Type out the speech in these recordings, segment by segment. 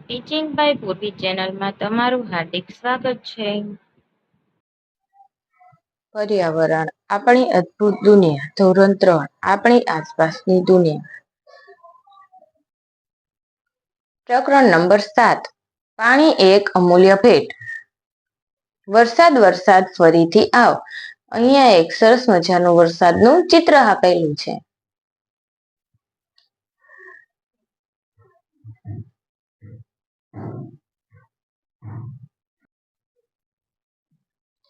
Teaching by પૂર્વી ચેનલમાં તમારું હાર્દિક સ્વાગત છે. પર્યાવરણ, આપણી અદ્ભુત દુનિયા. ધોરણ 3, આપણી આસપાસની દુનિયા. પ્રકરણ નંબર 7, પાણી એક અમૂલ્ય ભેટ. વરસાદ વરસાદ ફરીથી આવ. અહીંયા એક સરસ મજાનું વરસાદનું ચિત્ર આપેલું છે.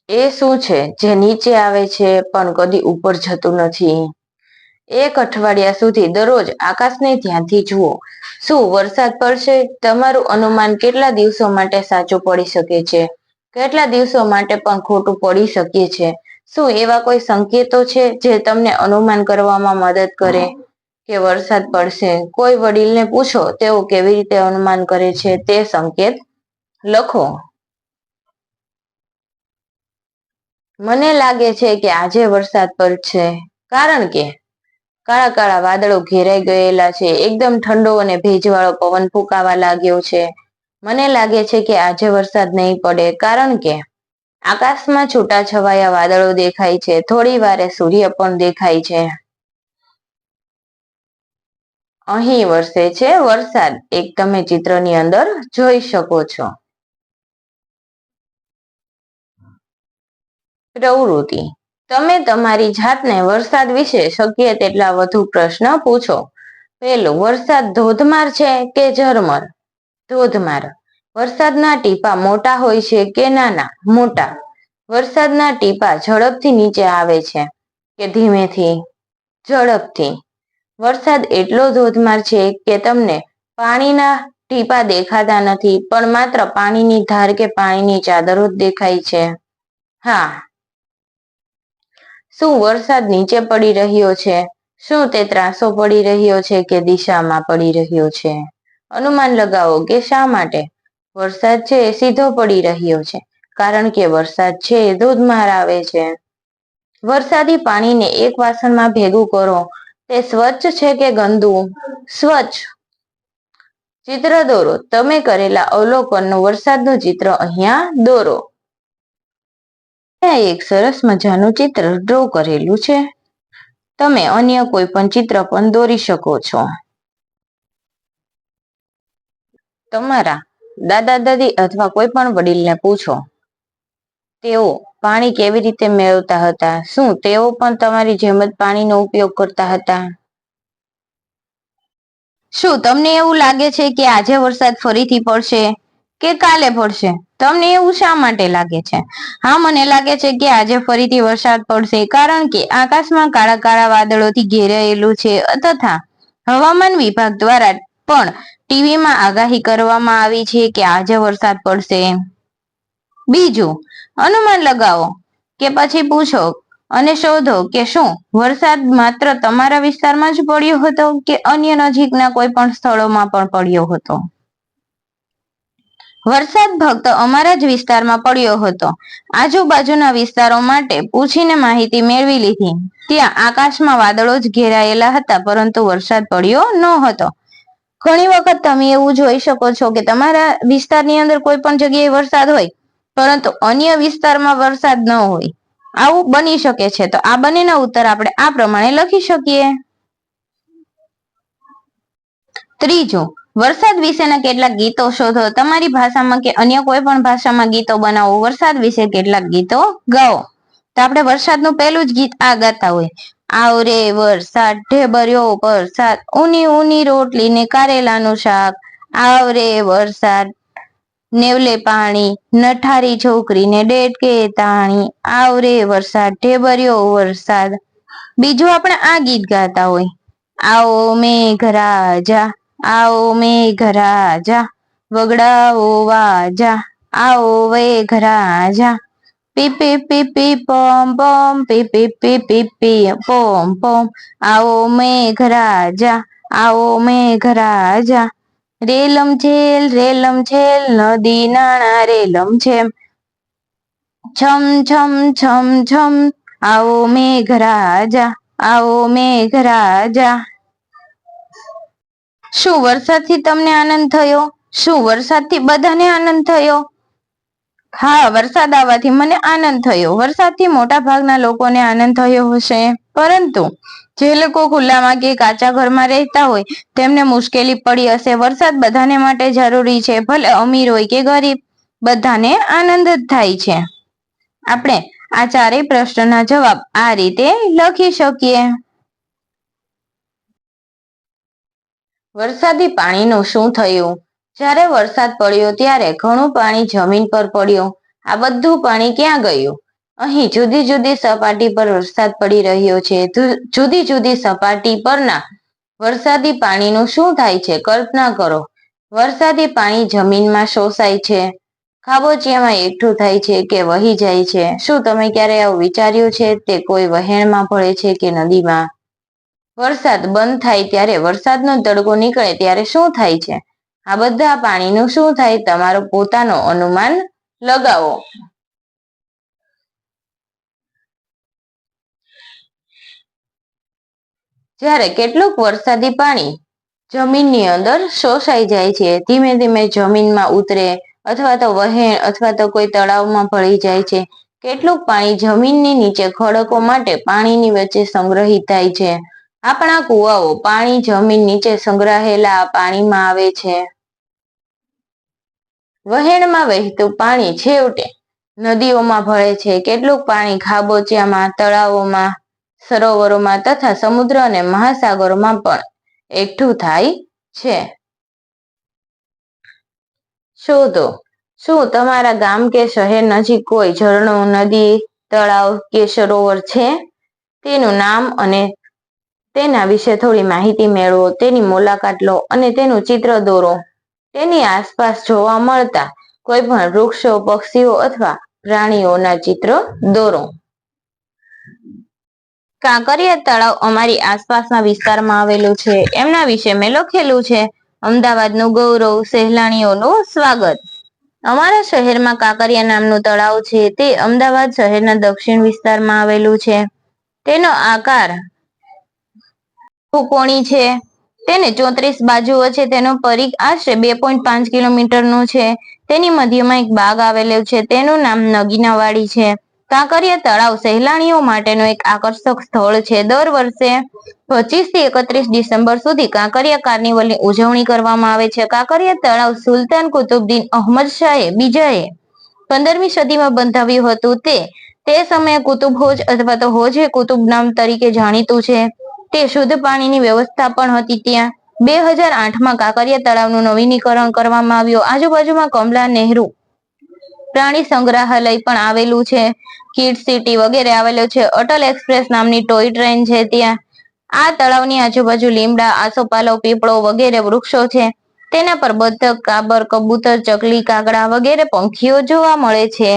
એ શું છે જે નીચે આવે છે પણ કદી ઉપર જતું નથી? એક અઠવાડિયા સુધી દરરોજ આકાશને ધ્યાનથી જુઓ. શું વરસાદ પડશે? તમારું અનુમાન કેટલા દિવસો માટે સાચું પડી શકે છે? કેટલા દિવસો માટે પણ ખોટું પડી શકે છે? શું એવા કોઈ સંકેતો છે જે તમને અનુમાન કરવામાં મદદ કરે કે વરસાદ પડશે? કોઈ વડીલને પૂછો, તેઓ કેવી રીતે અનુમાન કરે છે તે સંકેત લખો. મને લાગે છે કે આજે વરસાદ પડશે, કારણ કે કાળા કાળા વાદળો ઘેરાઈ ગયેલા છે. એકદમ ઠંડો અને ભેજવાળો પવન ફૂંકાવા લાગ્યો છે. મને લાગે છે કે આજે વરસાદ નહીં પડે, કારણ કે આકાશમાં છૂટાછવાયા વાદળો દેખાય છે. થોડી વારે સૂર્ય પણ દેખાય છે. અહીં વરસે છે વરસાદ, એક તમે ચિત્રની અંદર જોઈ શકો છો. પ્રવૃત્તિ, તમે તમારી જાતને વરસાદ વિશે શક્ય તેટલા વધુ પ્રશ્ન પૂછો. પહેલું, વરસાદ ધોધમાર છે કે ઝરમર? ધોધમાર. વરસાદના ટીપા મોટા હોય છે કે નાના? મોટા. વરસાદના ટીપા ઝડપથી નીચે આવે છે કે ધીમેથી? ઝડપથી. વરસાદ એટલો ધોધમાર છે કે તમને પાણીના ટીપા દેખાતા નથી, પણ માત્ર પાણીની ધાર કે પાણીની ચાદરો જ દેખાય છે? હા. શું વરસાદ નીચે પડી રહ્યો છે? શું તે ત્રાંસો પડી રહ્યો છે કે દિશામાં પડી રહ્યો છે? અનુમાન લગાવો કે શા માટે. વરસાદ છે એ સીધો પડી રહ્યો છે, કારણ કે વરસાદ છે એ ધોધમાર આવે છે. વરસાદી પાણીને એક વાસણમાં ભેગું કરો. તે સ્વચ્છ છે કે ગંદુ? સ્વચ્છ. ચિત્ર દોરો. તમે કરેલા અવલોકનનું વરસાદનું ચિત્ર અહીંયા દોરો. એક સરસ મજાનું ચિત્ર ડ્રો કરેલું છે. તમે અન્ય કોઈ પણ ચિત્ર પણ દોરી શકો છો. તમારા દાદા દાદી અથવા કોઈ પણ વડીલને પૂછો, તેઓ પાણી કેવી રીતે મેળવતા હતા? શું તેઓ પણ તમારી જેમ જ પાણીનો ઉપયોગ કરતા હતા? શું તમને એવું લાગે છે કે આજે વરસાદ ફરીથી પડશે કે કાલે પડશે? તમને એવું શા માટે લાગે છે? હા, મને લાગે છે કે આજે ફરીથી વરસાદ પડશે, કારણ કે આકાશમાં કાળા કાળા વાદળોથી ઘેરાયેલું છે તથા હવામાન વિભાગ દ્વારા પણ ટીવીમાં આગાહી કરવામાં આવી છે કે આજે વરસાદ પડશે. બીજું, અનુમાન લગાવો કે પછી પૂછો અને શોધો કે શું વરસાદ માત્ર તમારા વિસ્તારમાં જ પડ્યો હતો કે અન્ય નજીકના કોઈ પણ સ્થળોમાં પણ પડ્યો હતો? વરસાદ ફક્ત અમારા જ વિસ્તારમાં પડ્યો હતો. આજુબાજુના વિસ્તારો માટે પૂછીને માહિતી મેળવી લીધી. ત્યાં આકાશમાં વાદળો જ ઘેરાયેલા હતા, પરંતુ વરસાદ પડ્યો ન હતો. ઘણી વખત તમે એવું જોઈ શકો છો કે તમારા વિસ્તારની અંદર કોઈ પણ જગ્યાએ વરસાદ હોય, પરંતુ અન્ય વિસ્તારમાં વરસાદ ન હોય. આવું બની શકે છે. તો આ બંનેના ઉત્તર આપણે આ પ્રમાણે લખી શકીએ. ત્રીજું, વરસાદ વિશેના કેટલાક ગીતો શોધો. તમારી ભાષામાં કે અન્ય કોઈ પણ ભાષામાં ગીતો બનાવો. વરસાદ વિશે કેટલાક ગીતો ગાઓ. તો આપણે વરસાદનું પહેલું જ ગીત આ ગાતા હોય, આવરે વરસાદ ઢેબર્યો વરસાદ, ઊની ઊની રોટલી ને કારેલાનું શાક, આવરે વરસાદ નેવલે પાણી, નઠારી છોકરીને ડેડકે તાણી, આવરે વરસાદ ઢેબર્યો વરસાદ. બીજું આપણે આ ગીત ગાતા હોય, આવો મેઘરાજા, આવો મેઘરાજા, વગડાઓ વાજા, આવો મેઘરાજા, પી પી પી પી પમ પમ, પી પી પી પી પી પમ પમ, આવો મેઘરાજા, આવો મેઘરાજા, રેલમ છેલ નદી નાણા રેલમ છેમ, છમ છમ છમ છમ, આવો મેઘરાજા, આવો મેઘરાજા. શું વરસાદથી તમને આનંદ થયો? શું વરસાદથી બધાને આનંદ થયો? હા, વરસાદ આવવાથી મને આનંદ થયો. વરસાદથી મોટા ભાગના લોકોને આનંદ થયો હશે, પરંતુ જે લોકો ખુલ્લામાં કે કાચા ઘરમાં રહેતા હોય તેમને મુશ્કેલી પડી હશે. વરસાદ બધાને માટે જરૂરી છે, ભલે અમીર હોય કે ગરીબ, બધાને આનંદ જ થાય છે. આપણે આ ચારેય પ્રશ્નના જવાબ આ રીતે લખી શકીએ. વરસાદી પાણીનું શું થયું? જ્યારે વરસાદ પડ્યો ત્યારે ઘણું પાણી જમીન પર પડ્યું. આ બધું પાણી ક્યાં ગયું? અહીં જુદી જુદી સપાટી પર વરસાદ પડી રહ્યો છે. જુદી જુદી સપાટી પરના વરસાદી પાણીનું શું થાય છે? કલ્પના કરો. વરસાદી પાણી જમીનમાં શોષાય છે, ખાબોચિયામાં એકઠું થાય છે કે વહી જાય છે? શું તમે ક્યારે આવું વિચાર્યું છે? તે કોઈ વહેણમાં ભળે છે કે નદીમાં? વરસાદ બંધ થાય ત્યારે વરસાદનો તડકો નીકળે ત્યારે શું થાય છે? આ બધા પાણીનું શું થાય? તમારો પોતાનો અનુમાન લગાવો. જ્યારે કેટલુંક વરસાદી પાણી જમીનની અંદર શોષાઈ જાય છે, ધીમે ધીમે જમીનમાં ઉતરે અથવા તો વહેણ અથવા તો કોઈ તળાવમાં ભળી જાય છે. કેટલુંક પાણી જમીનની નીચે ખડકો માટે પાણીની વચ્ચે સંગ્રહિત થાય છે. આપણા કુવાઓ પાણી જમીન નીચે સંગ્રહાયેલા પાણીમાં આવે છે. વહેણમાં વહેતું પાણી છેવટે નદીઓમાં ભળે છે. કેટલુંક પાણી ખાબોચિયામાં, તળાવોમાં, સરોવરોમાં તથા સમુદ્ર અને મહાસાગરોમાં પણ એકઠું થાય છે. શોધો. શું તમારા ગામ કે શહેર નજીક કોઈ ઝરણું, નદી, તળાવ કે સરોવર છે? તેનું નામ અને તેના વિશે થોડી માહિતી મેળવો. તેની મુલાકાત લો અને તેનું ચિત્ર દોરો. તેની આસપાસ જોવા મળતા કોઈ પણ વૃક્ષો, પક્ષીઓ અથવા પ્રાણીઓના ચિત્ર દોરો. કાંકરિયા તળાવ અમારી આસપાસના વિસ્તારમાં આવેલું છે. એમના વિશે મેં લખેલું છે. અમદાવાદનું ગૌરવ, સહેલાણીઓનું સ્વાગત. અમારા શહેરમાં કાંકરિયા નામનું તળાવ છે. તે અમદાવાદ શહેરના દક્ષિણ વિસ્તારમાં આવેલું છે. તેનો આકાર ત્રિકોણી છે. તેને 34 બાજુઓ છે. તેનો પરિઘ આશરે 2.5 કિલોમીટરનું છે. તેની મધ્યમાં એક બાગ આવેલો છે. તેનું નામ નગીનાવાડી છે. કાંકરિયા તળાવ સહેલાણીઓ માટેનું એક આકર્ષક સ્થળ છે. દર વર્ષે 25 થી 31 ડિસેમ્બર સુધી કાંકરિયા કાર્નિવલની ઉજવણી કરવામાં આવે છે. કાંકરિયા તળાવ સુલતાન કુતુબુદ્દીન અહમદ શાહ બીજાએ 15મી સદીમાં બંધાવ્યું હતું. તે સમયે કુતુબ હોજ અથવા તો હોજ-એ કુતુબ નામ તરીકે જાણીતું છે. તે શુદ્ધ પાણીની વ્યવસ્થા પણ હતી ત્યાં. 2008માં કાંકરિયા તળાવનું નવીનીકરણ કરવામાં આવ્યું. આજુબાજુમાં કમલા નહેરુ પ્રાણી સંગ્રહાલય પણ આવેલું છે. કિડ્સ સિટી વગેરે આવેલો છે. અટલ એક્સપ્રેસ નામની ટોય ટ્રેન છે ત્યાં. આ તળાવની આજુબાજુ લીમડા, આસોપાલવ, પીપળો વગેરે વૃક્ષો છે. તેના પર બતક, કાબર, કબૂતર, ચકલી, કાગડા વગેરે પંખીઓ જોવા મળે છે.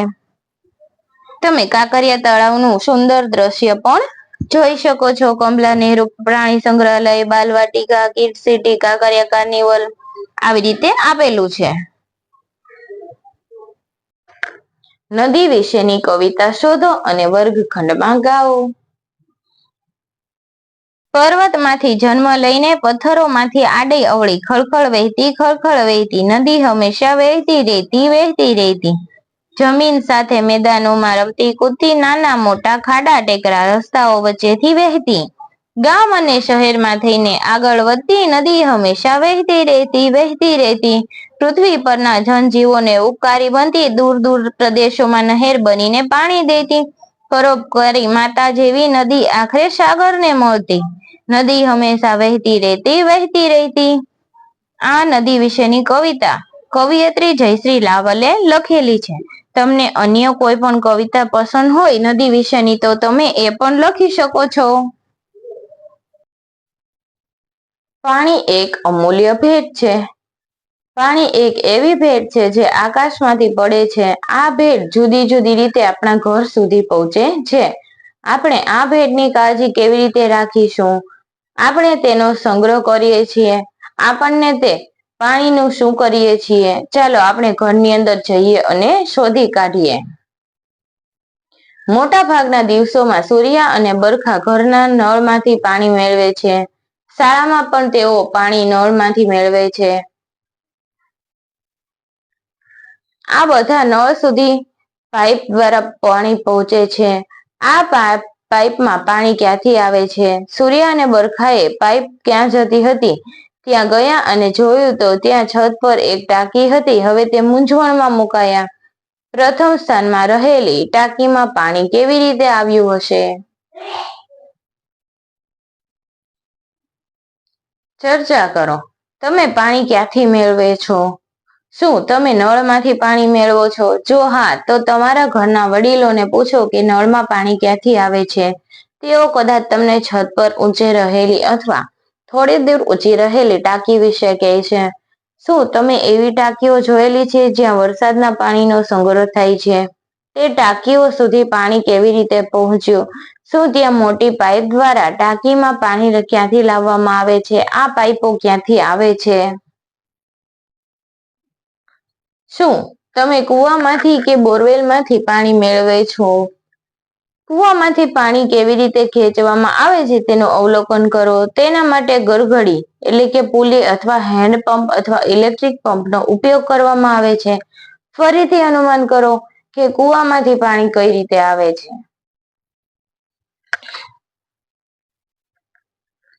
તમે કાંકરિયા તળાવનું સુંદર દ્રશ્ય પણ જોઈ શકો છો. કમલા નહેરુ પ્રાણી સંગ્રહાલય, બાલવાટિકા, કિડ્સ સિટી, કાંકરિયા કાર્નિવલ આવી રીતે આપેલું છે. નદી વિશેની કવિતા શોધો અને વર્ગખંડમાં ગાઓ. પર્વતમાંથી જન્મ લઈને પથ્થરોમાંથી આડી અવળી ખળખળ વહેતી નદી હંમેશા વહેતી રહેતી. જમીન સાથે મેદાનોમાં રમતી કૂદતી, નાના મોટા ખાડા ટેકરા રસ્તાઓ વચ્ચેથી વહેતી. ગામ અને શહેરમાં થઈને આગળ વધતી નદી હંમેશા વહેતી રહેતી. પૃથ્વી પરના જનજીવોને ઉપકારી બનતી. દૂર દૂર પ્રદેશોમાં નહેર બનીને પાણી દેતી. પરોપકારી માતા જેવી નદી આખરે સાગરને મળતી. નદી હંમેશા વહેતી રહેતી. આ નદી વિશેની કવિતા કવિયત્રી જયશ્રી લાવલે લખેલી છે. તમને અન્ય કોઈ પણ કવિતા પસંદ હોય નદી વિશેની તો તમે એ પણ લખી શકો છો. પાણી એક અમૂલ્ય ભેટ છે. પાણી એક એવી ભેટ છે જે આકાશમાંથી પડે છે. આ ભેટ જુદી જુદી રીતે આપણા ઘર સુધી પહોંચે છે. આપણે આ ભેટની કાળજી કેવી રીતે રાખીશું? આપણે તેનો સંગ્રહ કરીએ છીએ. આપણને તે પાણીનું શું કરીએ છીએ? ચાલો આપણે ઘરની અંદર જઈએ અને શોધી કાઢીએ. મોટા ભાગના દિવસોમાં સૂર્ય અને બરખા ઘરના નળમાંથી પાણી મેળવે છે. શાળામાં પણ તેઓ પાણી નળમાંથી મેળવે છે. આ બધા નળ સુધી પાઇપ દ્વારા પાણી પહોંચે છે. આ પાઇપમાં પાણી ક્યાંથી આવે છે? સૂર્ય અને બરખાએ પાઇપ ક્યાં જતી હતી ત્યાં ગયા અને જોયું તો ત્યાં છત પર એક ટાંકી હતી. હવે તે મૂંઝવણમાં મુકાયા. પ્રથમ સ્થાનમાં રહેલી ટાંકીમાં પાણી કેવી રીતે આવ્યું હશે? ચર્ચા કરો. તમે પાણી ક્યાંથી મેળવે છો? શું તમે નળમાંથી પાણી મેળવો છો? જો હા, તો તમારા ઘરના વડીલોને પૂછો કે નળમાં પાણી ક્યાંથી આવે છે. તેઓ કદાચ તમને છત પર ઊંચે રહેલી અથવા થોડી દૂર ઊંચી રહેલી ટાંકી વિશે કહેશે. શું તમે એવી ટાંકીઓ જોયેલી છે જ્યાં વરસાદના પાણીનો સંગ્રહ થાય છે? તે ટાંકીઓ સુધી પાણી કેવી રીતે પહોંચ્યું? શું ત્યાં મોટી પાઇપ દ્વારા ટાંકીમાં પાણી ક્યાંથી લાવવામાં આવે છે? આ પાઇપો ક્યાંથી આવે છે? શું તમે કૂવામાંથી કે બોરવેલમાંથી પાણી મેળવે છો? કૂવામાંથી પાણી કેવી રીતે ખેંચવામાં આવે છે તેનું અવલોકન કરો. તેના માટે ગરઘડી એટલે કે પુલી અથવા હેન્ડપંપ અથવા ઇલેક્ટ્રિક પંપનો ઉપયોગ કરવામાં આવે છે. ફરીથી અનુમાન કરો કે કૂવામાંથી પાણી કઈ રીતે આવે છે.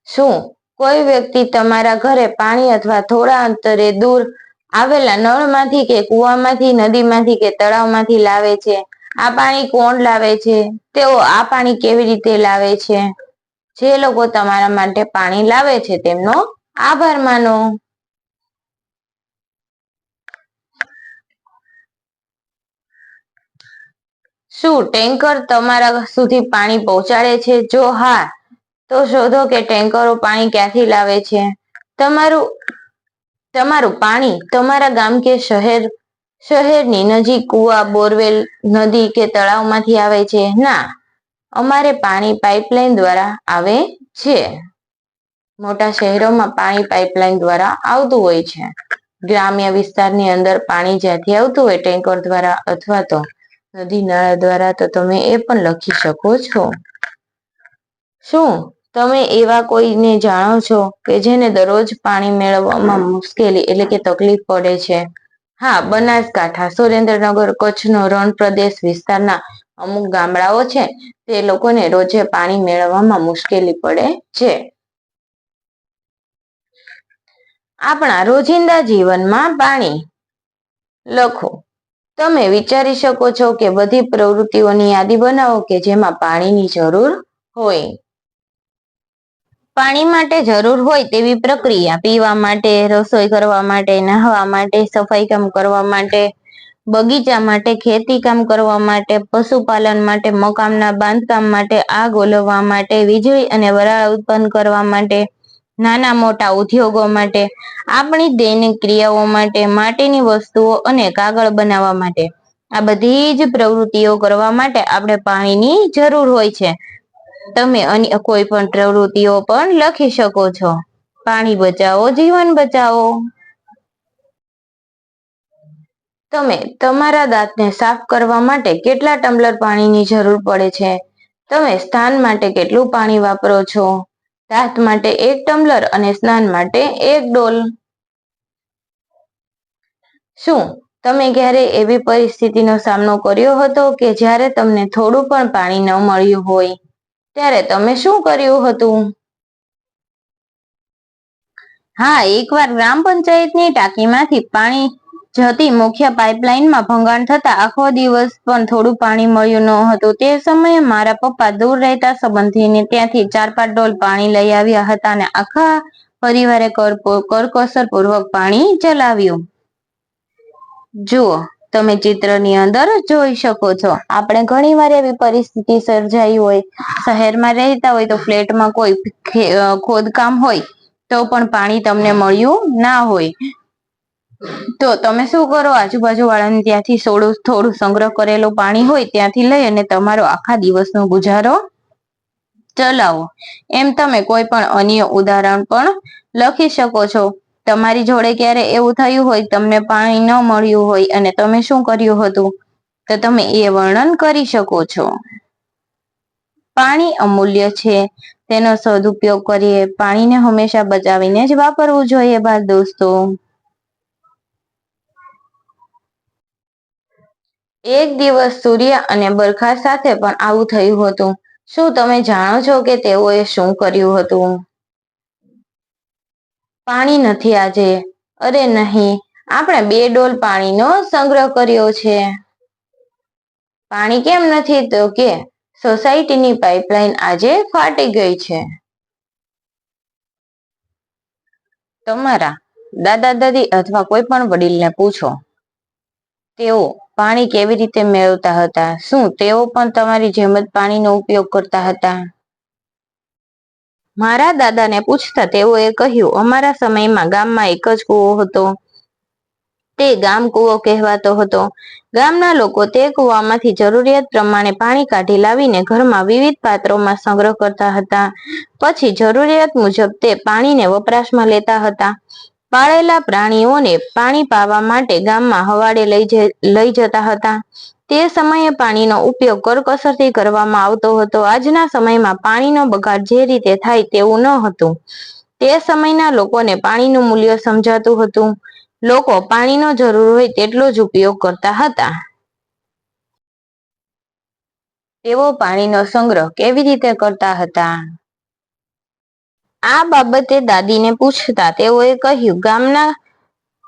શું કોઈ વ્યક્તિ તમારા ઘરે પાણી અથવા થોડા અંતરે દૂર આવેલા નળમાંથી કે કૂવામાંથી, નદીમાંથી કે તળાવમાંથી લાવે છે? આ પાણી કોણ લાવે છે? તેઓ આ પાણી કેવી રીતે લાવે છે? જે લોકો તમારા માટે પાણી લાવે છે તેમનો આભાર માનો. શું ટેન્કર તમારા સુધી પાણી પહોંચાડે છે? જો હા, તો શોધો કે ટેન્કરો પાણી ક્યાંથી લાવે છે. તમારું પાણી તમારા ગામ કે શહેરની નજીક કૂવા, બોરવેલ, નદી કે તળાવમાંથી આવે છે? ના, અમારે પાણી પાઇપલાઇન દ્વારા આવે છે. મોટા શહેરોમાં પાણી પાઇપલાઇન દ્વારા આવતું હોય છે. ગ્રામ્ય વિસ્તારની અંદર પાણી જ્યાંથી આવતું હોય ટેન્કર દ્વારા અથવા તો નદી નાળા દ્વારા, તો તમે એ પણ લખી શકો છો. શું તમે એવા કોઈને જાણો છો કે જેને દરરોજ પાણી મેળવવામાં મુશ્કેલી એટલે કે તકલીફ પડે છે? હા, બનાસકાંઠા, સુરેન્દ્રનગર, કચ્છનો રણ પ્રદેશ વિસ્તારના અમુક ગામડાઓ છે તે લોકોને રોજે પાણી મેળવવામાં મુશ્કેલી પડે છે. આપણા રોજિંદા જીવનમાં પાણી લખો. તમે વિચારી શકો છો કે બધી પ્રવૃત્તિઓની યાદી બનાવો કે જેમાં પાણીની જરૂર હોય. પાણી માટે જરૂર હોય તેવી પ્રક્રિયા: પીવા માટે, રસોઈ કરવા માટે, નહાવા માટે, સફાઈ કામ કરવા માટે, બગીચા માટે, ખેતી કામ કરવા માટે, પશુપાલન માટે, મકાનના બાંધકામ માટે, આગ ઓલવવા માટે, વીજળી અને વરાળ ઉત્પન્ન કરવા માટે, નાના મોટા ઉદ્યોગો માટે, આપણી દૈનિક ક્રિયાઓ માટે, માટીની વસ્તુઓ અને કાગળ બનાવવા માટે. આ બધી જ પ્રવૃત્તિઓ કરવા માટે આપણે પાણીની જરૂર હોય છે. તમે અન્ય કોઈ પણ પ્રવૃત્તિઓ પણ લખી શકો છો. પાણી બચાવો, જીવન બચાવો. તમે તમારા દાંતને સાફ કરવા માટે કેટલા ટમ્બલર પાણીની જરૂર પડે છે? તમે સ્નાન માટે કેટલું પાણી વાપરો છો? દાંત માટે 1 ટમ્બલર અને સ્નાન માટે 1 ડોલ. શું તમે ક્યારેય એવી પરિસ્થિતિનો સામનો કર્યો હતો કે જ્યારે તમને થોડું પણ પાણી ન મળ્યું હોય? ત્યારે તમે શું કર્યું હતું? હા, એકવાર ગ્રામ પંચાયતની ટાંકીમાંથી પાણી જતી મુખ્ય પાઇપલાઇનમાં ભંગાણ થતા આખો દિવસ પણ થોડું પાણી મળ્યું ન હતું. તે સમયે મારા પપ્પા દૂર રહેતા સંબંધીને ત્યાંથી 4-5 ડોલ પાણી લઈ આવ્યા હતા અને આખા પરિવારે કરકસરપૂર્વક પાણી ચલાવ્યું. જુઓ, તમે ચિત્રની અંદર જોઈ શકો છો. આપણે ઘણીવાર એવી પરિસ્થિતિ સર્જાઈ હોય, શહેરમાં રહેતા હોય તો ફ્લેટમાં કોઈ ખોદકામ હોય તો પણ પાણી તમને મળ્યું ના હોય, તો તમે શું કરો? આજુબાજુ વાળાને ત્યાંથી થોડું સંગ્રહ કરેલું પાણી હોય ત્યાંથી લઈ અને તમારો આખા દિવસનો ગુજારો ચલાવો. એમ તમે કોઈ પણ અન્ય ઉદાહરણ પણ લખી શકો છો. તમારી જોડે ક્યારે એવું થયું હોય તમને પાણી ન મળ્યું હોય અને તમે શું કર્યું હતું, તો તમે એ વર્ણન કરી શકો છો. પાણી અમૂલ્ય છે, તેનો સદુપયોગ કરીએ. પાણીને હંમેશા બચાવીને જ વાપરવું જોઈએ. બાળ દોસ્તો. એક દિવસ સૂર્ય અને બરખા સાથે પણ આવું થયું હતું. શું તમે જાણો છો કે તેઓએ શું કર્યું હતું? પાણી નથી આજે. અરે નહીં, આપણે 2 ડોલ પાણીનો સંગ્રહ કર્યો છે. પાણી કેમ નથી? તો કે સોસાયટીની પાઇપલાઇન આજે ફાટી ગઈ છે. તમારા દાદા દાદી અથવા કોઈ પણ વડીલને પૂછો, તેઓ પાણી કેવી રીતે મેળવતા હતા? શું તેઓ પણ તમારી જેમ જ પાણીનો ઉપયોગ કરતા હતા? મારા દાદાને પૂછતા તેઓએ કહ્યું, અમારા સમયમાં ગામમાં એક જ કૂવો હતો. તે ગામ કૂવો કહેવાતો હતો. ગામના લોકો તે કૂવામાંથી જરૂરિયાત પ્રમાણે પાણી કાઢી લાવીને ઘરમાં વિવિધ પાત્રોમાં સંગ્રહ કરતા હતા. પછી જરૂરિયાત મુજબ તે પાણીને વપરાશમાં લેતા હતા. પાળેલા પ્રાણીઓને પાણી પાવા માટે ગામમાં હવાડે લઈ જતા હતા. તે સમયે પાણીનો ઉપયોગ કરકસરથી કરવામાં આવતો હતો. આજના સમયમાં પાણીનો બગાડ જે રીતે થાય તેવું ન હતું. તે સમયના લોકોને પાણીનું મૂલ્ય સમજાતું હતું. લોકો પાણીનો જરૂર હોય તેટલો જ ઉપયોગ કરતા હતા. તેઓ પાણીનો સંગ્રહ કેવી રીતે કરતા હતા? આ બાબતે દાદીને પૂછતા તેઓએ કહ્યું,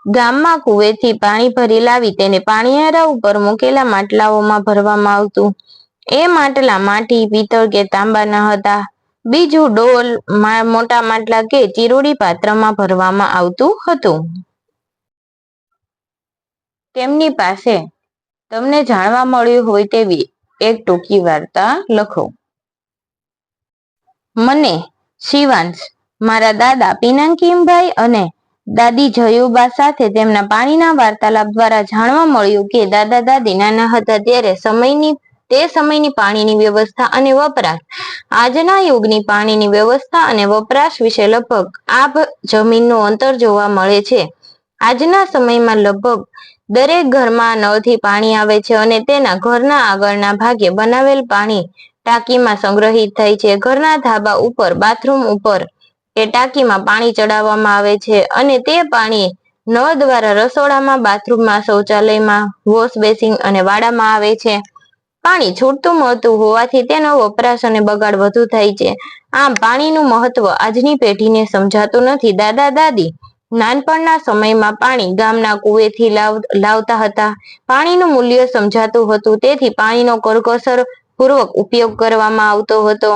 ગામમાં કુવેથી પાણી ભરી લાવી તેને પાણીયારા ઉપર મૂકેલા માટલાઓમાં ભરવામાં આવતું. એ માટલા માટી, પિત્તળ કે તાંબાના હતા. બીજું ડોલ, મોટા માટલા કે ચીરોડી પાત્રમાં ભરવામાં આવતું હતું. તેમની પાસે તમને જાણવા મળ્યું હોય તેવી એક ટૂંકી વાર્તા લખો. મને શિવાંશ, મારા દાદા પિનાકીમભાઈ અને દાદી જયુબા સાથે તેમના પાણીના વાર્તાલાપ દ્વારા જાણવા મળ્યું કે દાદા દાદી નાના હતા ત્યારે તે સમયની પાણીની વ્યવસ્થા અને વપરાશ આજના યુગની પાણીની વ્યવસ્થા અને વપરાશ વિશે લગભગ આભ જમીનનું અંતર જોવા મળે છે. આજના સમયમાં લગભગ દરેક ઘરમાં નળથી પાણી આવે છે અને તેના ઘરના આગળના ભાગે બનાવેલ પાણી ટાંકીમાં સંગ્રહિત થાય છે. ઘરના ધાબા ઉપર, બાથરૂમ ઉપર કે ટાંકીમાં પાણી ચડાવવામાં આવે છે અને તે પાણી નળ દ્વારા રસોડામાં, બાથરૂમમાં, શૌચાલયમાં, વોશ બેસિન અને વાડામાં આવે છે. પાણી છૂટતું મળતું હોવાથી તેનો વપરાશ અને બગાડ વધુ થાય છે. આમ પાણીનું મહત્વ આજની પેઢીને સમજાતું નથી. દાદા દાદી નાનપણના સમયમાં પાણી ગામના કુવેથી લાવતા હતા. પાણીનું મૂલ્ય સમજાતું હતું, તેથી પાણીનો કરકસર પૂર્વક ઉપયોગ કરવામાં આવતો હતો.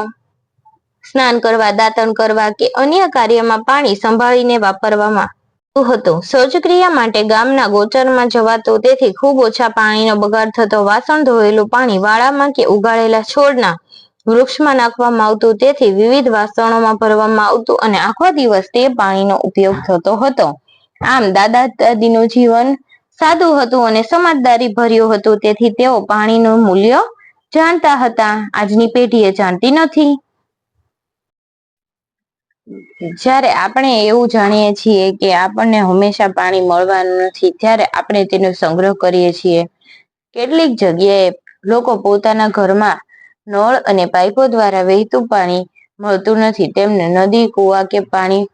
સ્નાન કરવા, દાંતણ કરવા કે અન્ય કાર્યમાં પાણી સંભાળીને વાપરવામાં આવતું હતું. શૌચક્રિયા માટે ગામના ગોચરમાં જવાતું, તેથી ખૂબ ઓછા પાણીનો બગાડ થતો. વાસણ ધોયેલું પાણી વાળામાં કે ઉગાડેલા છોડના વૃક્ષમાં નાખવામાં આવતું, તેથી વિવિધ વાસણોમાં ભરવામાં આવતું અને આખો દિવસ તે પાણીનો ઉપયોગ થતો હતો. આમ દાદા દાદીનું જીવન સાદું હતું અને સમજદારી ભર્યું હતું, તેથી તેઓ પાણીનું મૂલ્ય જાણતા હતા. આજની પેઢી એ જાણતી નથી. જ્યારે આપણે એવું જાણીએ છીએ કે આપણને હંમેશા પાણી મળવાનું નથી, ત્યારે આપણે તેનો સંગ્રહ કરીએ છીએ. કેટલીક જગ્યાએ લોકો પોતાના ઘરમાં નળ અને પાઇપો દ્વારા વહેતું પાણી મળતું નથી. તેમને નદી, કુવા કે પાણી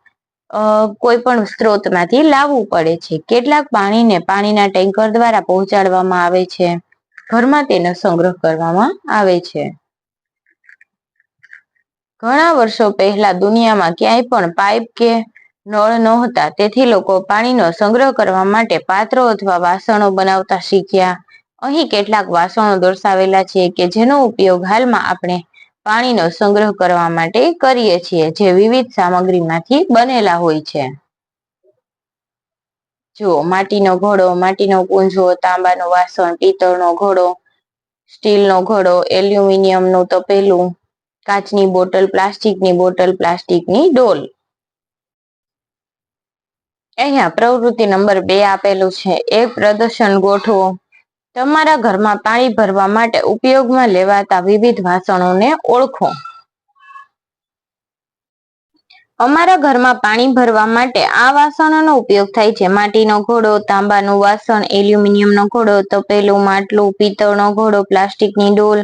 કોઈ પણ સ્ત્રોતમાંથી લાવવું પડે છે. કેટલાક પાણીને પાણીના ટેન્કર દ્વારા પહોંચાડવામાં આવે છે. ઘરમાં તેનો સંગ્રહ કરવામાં આવે છે. ઘણા વર્ષો પહેલા દુનિયામાં ક્યાંય પણ પાઇપ કે નળ નહોતા, તેથી લોકો પાણીનો સંગ્રહ કરવા માટે પાત્રો અથવા વાસણો બનાવતા શીખ્યા. અહીં કેટલાક વાસણો દર્શાવેલા છે કે જેનો ઉપયોગ હાલમાં આપણે પાણીનો સંગ્રહ કરવા માટે કરીએ છીએ, જે વિવિધ સામગ્રીમાંથી બનેલા હોય છે. જુઓ, માટીનો ઘડો, માટીનો કુંજો, તાંબાનું વાસણ, પિત્તળનો ઘડો, સ્ટીલનો ઘડો, એલ્યુમિનિયમનું તપેલું, કાચની બોટલ, પ્લાસ્ટિકની બોટલ, પ્લાસ્ટિકની ડોલ. અહીંયા પ્રવૃત્તિ નંબર 2 આપેલું છે. એક પ્રદર્શન ગોઠવો. તમારા ઘરમાં પાણી ભરવા માટે ઉપયોગમાં લેવાતા વિવિધ વાસણોને ઓળખો. અમારા ઘરમાં પાણી ભરવા માટે આ વાસણોનો ઉપયોગ થાય છે. માટીનો ઘડો, તાંબાનું વાસણ, એલ્યુમિનિયમનો ઘડો, તપેલું, માટલું, પિત્તળનો ઘડો, પ્લાસ્ટિકની ડોલ,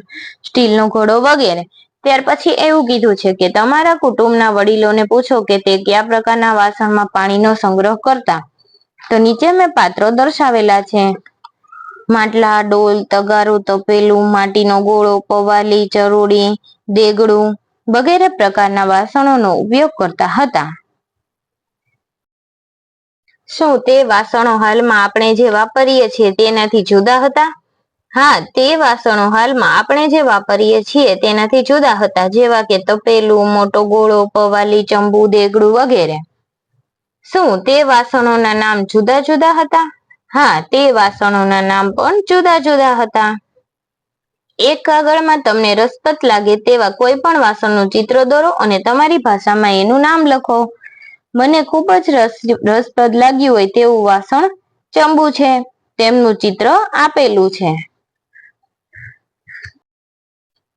સ્ટીલનો ઘડો વગેરે. ત્યાર પછી એવું કીધું છે કે તમારા કુટુંબના વડીલોને પૂછો કે તે કયા પ્રકારના વાસણમાં પાણીનો સંગ્રહ કરતા. તો નીચે મેં પાત્રો દર્શાવેલા છે. માટલા, ડોલ, તગારું, તપેલું, માટીનો ગોળો, પવાલી, ચરોડી, દેગડું વગેરે પ્રકારના વાસણોનો ઉપયોગ કરતા હતા. શું તે વાસણો હાલમાં આપણે જે વાપરીએ છીએ તેનાથી જુદા હતા? હા, તે વાસણો હાલમાં આપણે જે વાપરીએ છીએ તેનાથી જુદા હતા, જેવા કે તપેલું, મોટો ગોળો, પવાલી, ચંબુ, દેગડું વગેરે. શું તે વાસણોના નામ જુદા જુદા હતા? હા, તે વાસણોના નામ પણ જુદા જુદા હતા. એક કાગળમાં તમને રસપ્રદ લાગે તેવા કોઈ પણ વાસણનું ચિત્ર દોરો અને તમારી ભાષામાં એનું નામ લખો. મને ખૂબ જ રસપ્રદ લાગ્યું હોય તેવું વાસણ ચંબુ છે. તેમનું ચિત્ર આપેલું છે.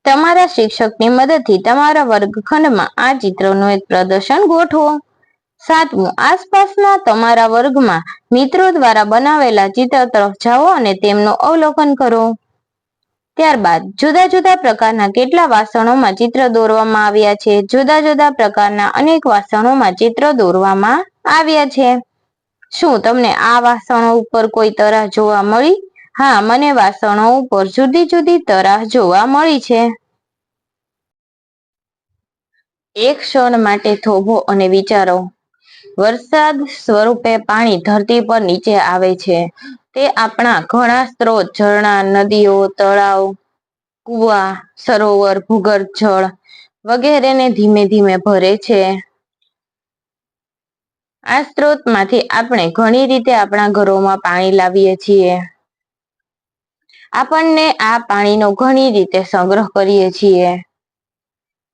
તમારા શિક્ષકની મદદથી તમારા વર્ગખંડમાં આ ચિત્રનું એક પ્રદર્શન ગોઠવો. 7. આસપાસના તમારા વર્ગમાં મિત્રો દ્વારા બનાવેલા ચિત્ર તરફ જાઓ અને તેમનું અવલોકન કરો. ત્યારબાદ જુદા જુદા પ્રકારના કેટલા વાસણોમાં ચિત્ર દોરવામાં આવ્યા છે. જુદા જુદા પ્રકારના અનેક વાસણોમાં ચિત્ર દોરવામાં આવ્યા છે. શું તમને આ વાસણો ઉપર કોઈ તરાહ જોવા મળી? હા, મને વાસણો ઉપર જુદી જુદી તરાહ જોવા મળી છે. એક ક્ષણ માટે થોભો અને વિચારો. વરસાદ સ્વરૂપે પાણી ધરતી પર નીચે આવે છે. તે આપણા ઘણા સ્ત્રોત, ઝરણા, નદીઓ, તળાવ, કુવા, સરોવર, ભૂગર્ભ જળ વગેરેને ધીમે ધીમે ભરે છે. આ સ્ત્રોતમાંથી આપણે ઘણી રીતે આપણા ઘરોમાં પાણી લાવીએ છીએ. આપણને આ પાણીનો ઘણી રીતે સંગ્રહ કરીએ છીએ.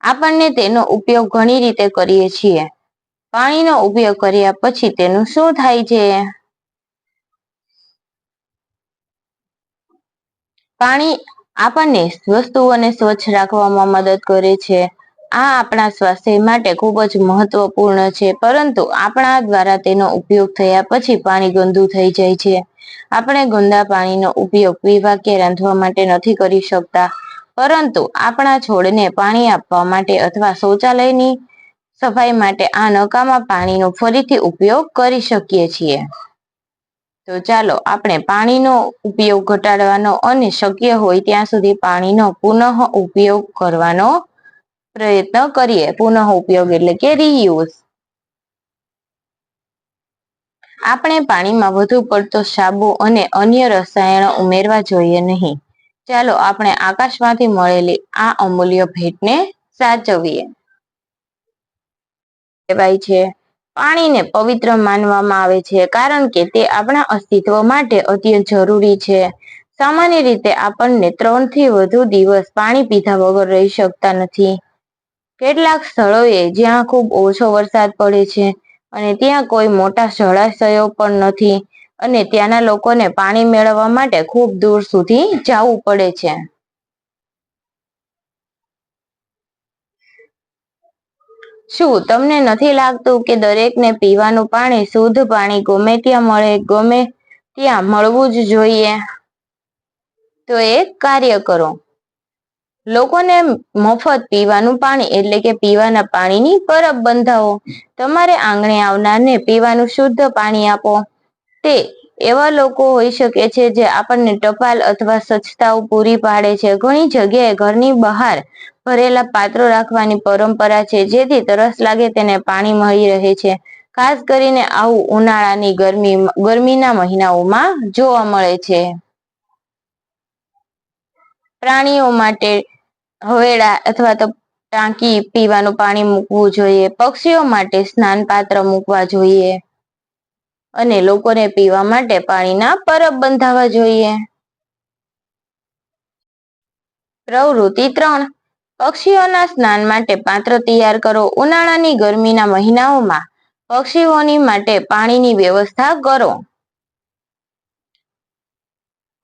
આપણને તેનો ઉપયોગ ઘણી રીતે કરીએ છીએ. પાણીનો ઉપયોગ કર્યા પછી તેનું શું થાય છે? પાણી આપણને વસ્તુઓને સ્વચ્છ રાખવામાં મદદ કરે છે. આ આપણા સ્વાસ્થ્ય માટે ખૂબ જ મહત્વપૂર્ણ છે, પરંતુ આપણા દ્વારા તેનો ઉપયોગ થયા પછી પાણી ગંદુ થઈ જાય છે. આપણે ગંદા પાણીનો ઉપયોગ પીવા કે રાંધવા માટે નથી કરી શકતા, પરંતુ આપણા છોડને પાણી આપવા માટે અથવા શૌચાલયની સફાઈ માટે આ નકામા પાણીનો ફરીથી ઉપયોગ કરી શકીએ છીએ. તો ચાલો આપણે પાણીનો ઉપયોગ ઘટાડવાનો અને શક્ય હોય ત્યાં સુધી પાણીનો પુનઃ ઉપયોગ કરવાનો પ્રયત્ન કરીએ. પુનઃ ઉપયોગ એટલે કે રીયુઝ. આપણે પાણીમાં વધુ પડતો સાબુ અને અન્ય રસાયણો ઉમેરવા જોઈએ નહીં. ચાલો આપણે આકાશમાંથી મળેલી આ અમૂલ્ય ભેટને સાચવીએ. કહેવાય છે, પાણીને પવિત્ર માનવામાં આવે છે કારણ કે તે આપણા અસ્તિત્વ માટે અત્યંત જરૂરી છે. સામાન્ય રીતે આપણને 3 થી વધુ દિવસ પાણી પીધા વગર રહી શકતા નથી. કેટલાક સ્થળોએ જ્યાં ખૂબ ઓછો વરસાદ પડે છે અને ત્યાં કોઈ મોટા જળાશયો પણ નથી અને ત્યાંના લોકોને પાણી મેળવવા માટે ખૂબ દૂર સુધી જવું પડે છે. શું તમને નથી લાગતું કે દરેકને પીવાનું પાણી, શુદ્ધ પાણી ગમે ત્યાં મળે, ગમે ત્યાં મળવું જ જોઈએ? તો એક કાર્ય કરો. લોકોને મફત પીવાનું પાણી એટલે કે પીવાના પાણીની પરબ બંધાવો. તમારે આંગણે આવનારને પીવાનું શુદ્ધ પાણી આપો. તે એવા લોકો હોઈ શકે છે જે આપણને ટપાલ અથવા સ્વચ્છતાઓ પૂરી પાડે છે. ઘણી જગ્યાએ ઘરની બહાર ભરેલા પાત્રો રાખવાની પરંપરા છે, જેથી તરસ લાગે તેને પાણી મળી રહે છે. ખાસ કરીને આવું ઉનાળાની ગરમીના મહિનાઓમાં જોવા મળે છે. પ્રાણીઓ માટે હવેડા અથવા તો ટાંકી પીવાનું પાણી મૂકવું જોઈએ. પક્ષીઓ માટે સ્નાન પાત્ર મૂકવા જોઈએ અને લોકોને પીવા માટે પાણીના પરબ બંધાવવા જોઈએ. પ્રવૃત્તિ 3. પક્ષીઓના સ્નાન માટે પાત્ર તૈયાર કરો. ઉનાળાની ગરમીના મહિનાઓમાં પક્ષીઓની માટે પાણીની વ્યવસ્થા કરો.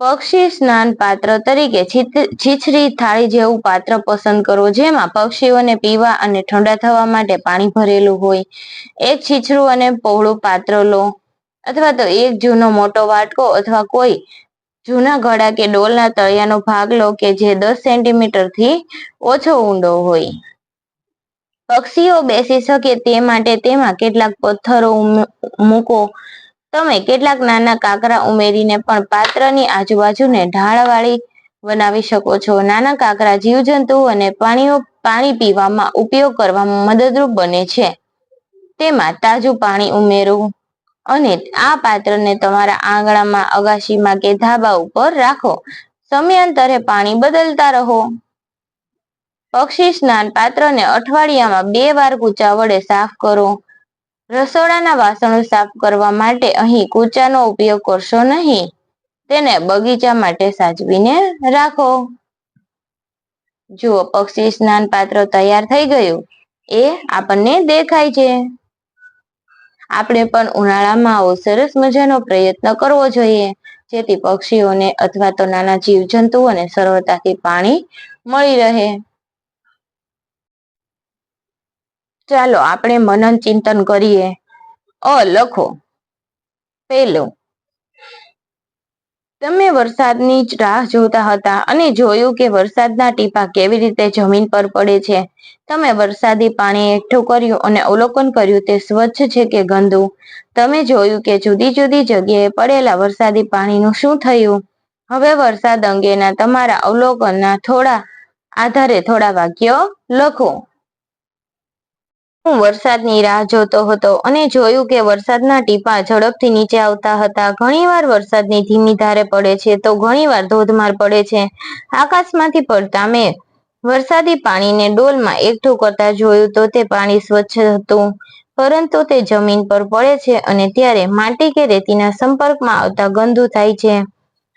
પક્ષી સ્નાન પાત્ર તરીકે છીછરી થાળી જેવું પાત્ર પસંદ કરો, જેમાં પક્ષીઓને પીવા અને ઠંડા થવા માટે પાણી ભરેલું હોય. એક છીછરું અને પહોળું પાત્ર લો, અથવા તો એક જૂનો મોટો વાટકો અથવા કોઈ જૂના ઘડા કે ડોલના તળિયાનો ભાગ લો કે જે 10 સેન્ટીમીટરથી ઓછો ઊંડો હોય. પક્ષીઓ બેસી શકે તે માટે તેમાં કેટલાક પથ્થરો મૂકો. તમે કેટલાક નાના કાંકરા ઉમેરીને પણ પાત્રની આજુબાજુને ઢાળવાળી બનાવી શકો છો. નાના કાંકરા જીવજંતુઓ અને પાણી પીવામાં ઉપયોગ કરવામાં મદદરૂપ બને છે. તેમાં તાજું પાણી ઉમેરવું અને આ પાત્રને તમારા આંગણામાં, અગાશીમાં કે ધાબા ઉપર રાખો. સમયાંતરે પાણી બદલતા રહો. પક્ષી સ્નાન પાત્રને અઠવાડિયામાં 2 વાર કૂચા વડે સાફ કરો. રસોડાના વાસણો સાફ કરવા માટે અહીં કૂચાનો ઉપયોગ કરશો નહીં. તેને બગીચા માટે સાચવીને રાખો. જુઓ, પક્ષી સ્નાન પાત્ર તૈયાર થઈ ગયું એ આપણને દેખાય છે. આપણે પણ ઉનાળામાં આવો સરસ મજાનો પ્રયત્ન કરવો જોઈએ, જેથી પક્ષીઓને અથવા તો નાના જીવજંતુઓને સરળતાથી પાણી મળી રહે. ચાલો આપણે મનન ચિંતન કરીએ. લખો. પહેલું, તમે વરસાદની જ રાહ જોતા હતા અને જોયું કે વરસાદના ટીપા કેવી રીતે જમીન પર પડે છે. તમે વરસાદી પાણી એકઠું કર્યું અને અવલોકન કર્યું તે સ્વચ્છ છે કે ગંદુ. તમે જોયું કે જુદી જુદી જગ્યાએ પડેલા વરસાદી પાણીનું શું થયું. હવે વરસાદ અંગેના તમારા અવલોકનના આધારે થોડા વાક્યો લખો. હું વરસાદની રાહ જોતો હતો અને જોયું કે વરસાદના ટીપા ઝડપથી નીચે આવતા હતા. ઘણીવાર વરસાદની ધીમી ધારે પડે છે તો ઘણીવાર ધોધમાર પડે છે. આકાશમાંથી પડતા મેં વરસાદી પાણીને ડોલમાં એકઠું કરતા જોયું તો તે પાણી સ્વચ્છ હતું, પરંતુ તે જમીન પર પડે છે અને ત્યારે માટી કે રેતીના સંપર્કમાં આવતા ગંદુ થાય છે.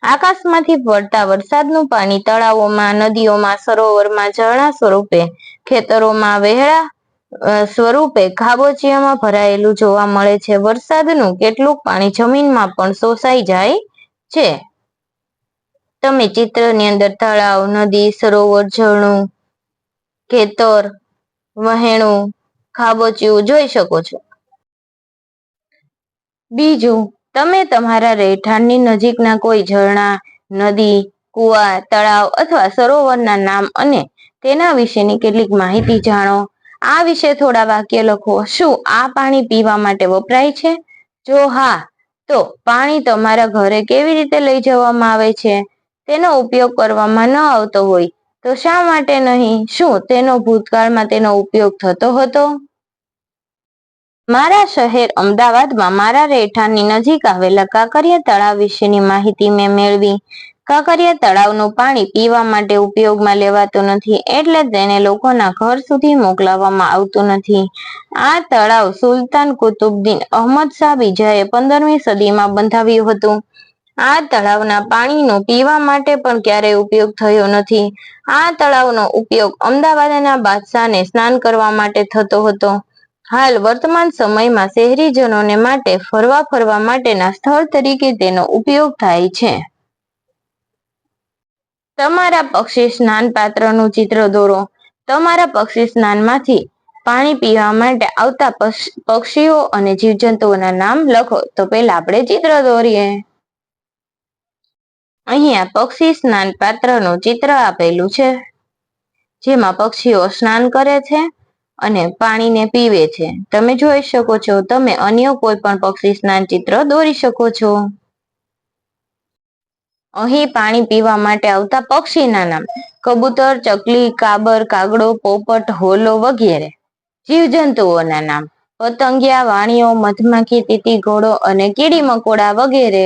આકાશમાંથી પડતા વરસાદનું પાણી તળાવોમાં, નદીઓમાં, સરોવરમાં, ઝરણા સ્વરૂપે, ખેતરોમાં, વહેણા સ્વરૂપે ખાબોચિયામાં ભરાયેલું જોવા મળે છે. વરસાદનું કેટલુંક પાણી જમીનમાં પણ શોષાઈ જાય છે. તમે ચિત્રની અંદર તળાવ, નદી, સરોવર, ઝરણું, ખેતર, વહેણું, ખાબોચિયું જોઈ શકો છો. બીજું, તમે તમારા રહેઠાણની નજીકના કોઈ ઝરણા, નદી, કુવા, તળાવ અથવા સરોવરના નામ અને તેના વિશેની કેટલીક માહિતી જાણો. આ વિશે થોડા વાક્ય લખો. શું આ પાણી પીવા માટે વપરાય છે? જો હા, તો પાણી તમારા ઘરે કેવી રીતે લઈ જવામાં આવે છે? તેનો ઉપયોગ કરવામાં ન આવતો હોય તો શા માટે નહીં? શું ભૂતકાળમાં તેનો ઉપયોગ થતો હતો? મારા શહેર અમદાવાદમાં મારા રહેઠાણની નજીક આવેલા કાંકરિયા તળાવ વિશેની માહિતી મેં મેળવી. કાંકરિયા તળાવનું પાણી પીવા માટે ઉપયોગમાં લેવાતું નથી, એટલે તેને લોકોના ઘર સુધી મોકલવામાં આવતું નથી. આ તળાવ સુલતાન કુતુબુદ્દીન અહમદ શાહ બીજાએ 15મી સદીમાં બંધાવ્યું હતું. આ તળાવના પાણીનો પીવા માટે પણ ક્યારેય ઉપયોગ થયો નથી. આ તળાવનો ઉપયોગ અમદાવાદના બાદશાહને સ્નાન કરવા માટે થતો હતો. હાલ વર્તમાન સમયમાં શહેરીજનોને માટે ફરવા માટેના સ્થળ તરીકે તેનો ઉપયોગ થાય છે. તમારા પક્ષી સ્નાન પાત્રનું ચિત્ર દોરો. તમારા પક્ષી સ્નાનમાંથી પાણી પીવા માટે આવતા પક્ષીઓ અને જીવજંતુઓના નામ લખો. તો પહેલા આપણે ચિત્ર દોરીએ. અહીંયા પક્ષી સ્નાન પાત્રનું ચિત્ર આપેલું છે, જેમાં પક્ષીઓ સ્નાન કરે છે અને પાણીને પીવે છે. તમે જોઈ શકો છો. તમે અન્ય કોઈ પણ પક્ષી સ્નાન ચિત્ર દોરી શકો છો. અહીં પાણી પીવા માટે આવતા પક્ષીના નામ: કબૂતર, ચકલી, કાબર, કાગડો, પોપટ, હોલો વગેરે. જીવજંતુઓના નામ: પતંગિયા, વાણિયો, મધમાખી, તીતી, ઘોડો અને કીડી મકોડા વગેરે.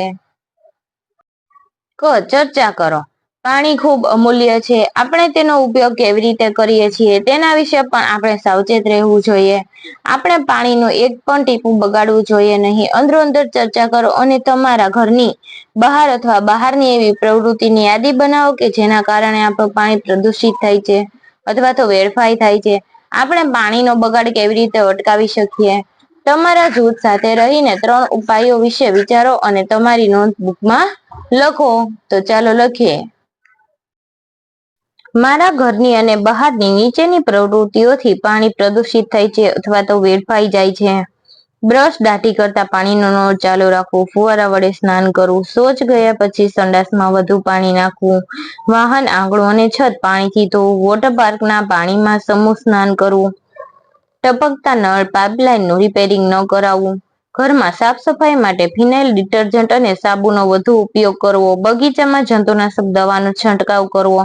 ચર્ચા કરો. પાણી ખૂબ અમૂલ્ય છે. આપણે તેનો ઉપયોગ કેવી રીતે કરીએ છીએ તેના વિશે પણ આપણે સાવચેત રહેવું જોઈએ. આપણે પાણીનું એક પણ ટીપું બગાડવું જોઈએ નહીં. અંદરો-અંદર ચર્ચા કરો અને તમારા ઘરની બહાર અથવા બહારની એવી પ્રવૃત્તિની યાદી બનાવો કે જેના કારણે આપણું પાણી પ્રદૂષિત થાય છે અથવા તો વેડફાઈ થાય છે. આપણે પાણીનો બગાડ કેવી રીતે અટકાવી શકીએ? તમારા જૂથ સાથે રહીને 3 ઉપાયો વિશે વિચારો અને તમારી નોટબુકમાં લખો. તો ચાલો લખીએ. મારા ઘરની અને બહારની નીચેની પ્રવૃત્તિઓથી પાણી પ્રદૂષિત થાય છે અથવા તો વેડફાઈ જાય છે. બ્રશ, દાઢી કરતા પાણીનો નળ ચાલુ રાખવો, ફુવારા વડે સ્નાન કરવું, શૌચ ગયા પછી સંડાસમાં વધુ પાણી નાખવું, વાહન, આંગણું અને છત પાણીથી ધોવું, વોટર પાર્કના પાણીમાં સમૂહ સ્નાન કરવું, ટપકતા નળ પાઇપલાઇનનું રિપેરિંગ ન કરાવવું, ઘરમાં સાફ સફાઈ માટે ફિનાઇલ, ડિટર્જન્ટ અને સાબુનો વધુ ઉપયોગ કરવો. બગીચામાં જંતુનાશક દવાનો છંટકાવ કરવો.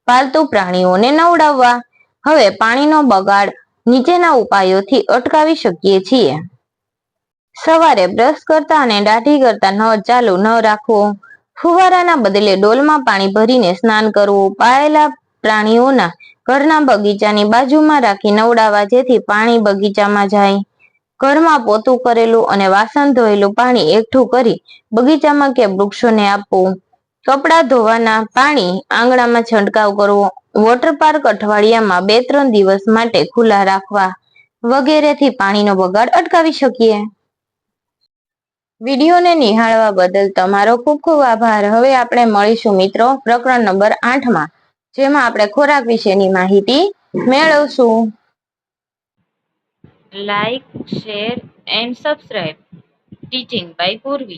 પાલતુ પ્રાણીઓને નવડાવવા. હવે પાણીનો બગાડ નીચેના ઉપાયોથી અટકાવી શકીએ છીએ. સવારે બ્રશ કરતા અને દાઢી કરતા નળ ચાલુ ન રાખવો. ફુવારાના બદલે ડોલમાં પાણી ભરીને સ્નાન કરવું. પાળેલા પ્રાણીઓના ઘરના બગીચાની બાજુમાં રાખી નવડાવવા, જેથી પાણી બગીચામાં જાય. ઘરમાં પોતું કરેલું અને વાસણ ધોયેલું પાણી એકઠું કરી બગીચામાં કે વૃક્ષોને આપવું. કપડાં ધોવાના પાણી આંગણામાં છંટકાવ કરવો. વોટર પાર્ક અઠવાડિયામાં 2-3 દિવસ માટે ખુલ્લા રાખવા વગેરેથી પાણીનો બગાડ અટકાવી શકીએ. વિડીયોને નિહાળવા બદલ તમારો ખૂબ ખૂબ આભાર. હવે આપણે મળીશું મિત્રો પ્રકરણ નંબર 8માં, જેમાં આપણે ખોરાક વિશેની માહિતી મેળવશું. Like, share and subscribe. Teaching by Purvi.